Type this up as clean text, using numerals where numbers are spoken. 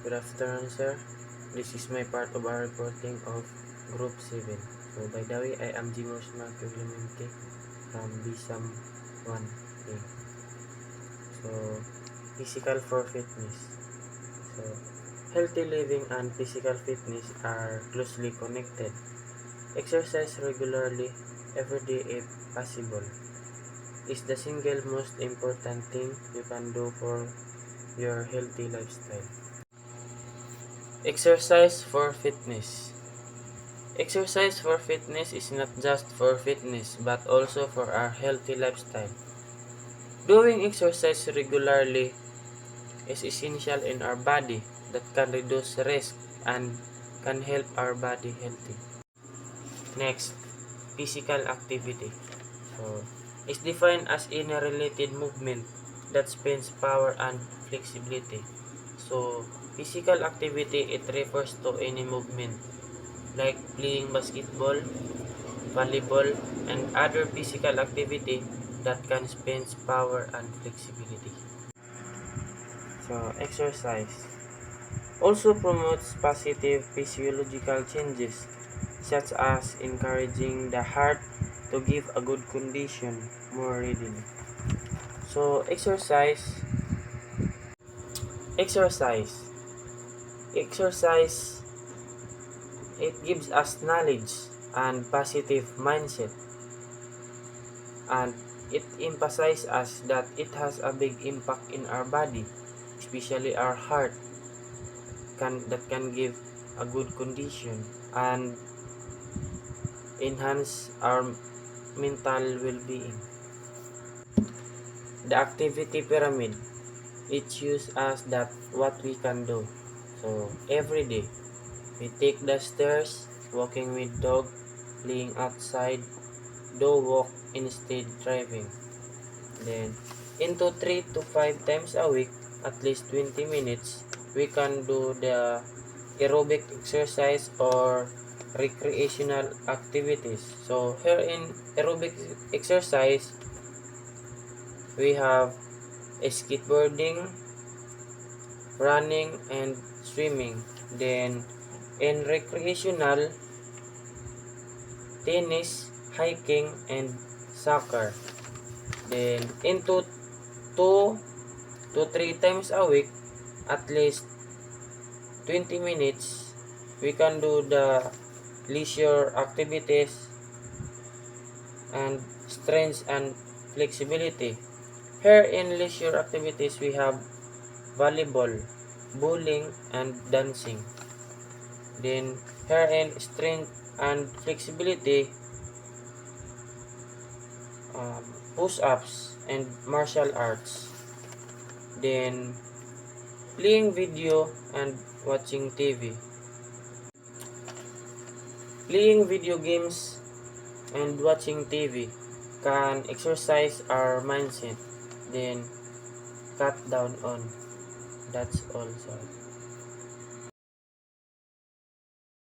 Good afternoon, sir. This is my part of our reporting of Group 7. So, by the way, I am Jimos Marco Clemente from BSAM 1A. So, physical for fitness. So, healthy living and physical fitness are closely connected. Exercise regularly every day if possible is the single most important thing you can do for your healthy lifestyle. Exercise for fitness. Exercise for fitness is not just for fitness but also for our healthy lifestyle. Doing exercise regularly is essential in our body that can reduce risk and can help our body healthy. Next, physical activity. So, is defined as any related movement that spends power and flexibility. So, physical activity, it refers to any movement like playing basketball, volleyball, and other physical activity that can spend power and flexibility. So, exercise also promotes positive physiological changes such as encouraging the heart to give a good condition more readily. So, exercise, exercise, it gives us knowledge and positive mindset, and it emphasizes us that it has a big impact in our body, especially our heart, that can give a good condition and enhance our mental well-being. The activity pyramid, it shows us that what we can do. So every day we take the stairs, walking with dog, playing outside, do walk instead driving. Then into 3 to 5 times a week, at least 20 minutes, we can do the aerobic exercise or recreational activities. So here in aerobic exercise, we have skateboarding, running, and swimming. Then in recreational, tennis, hiking, and soccer. Then into 2 to 3 times a week, at least 20 minutes, we can do the leisure activities and strength and flexibility. Here in leisure activities, we have volleyball, bowling, and dancing. Then here in strength and flexibility, push-ups and martial arts. Then playing video and watching TV. Playing video games and watching TV can exercise our mindset, then cut down on. That's all, sir.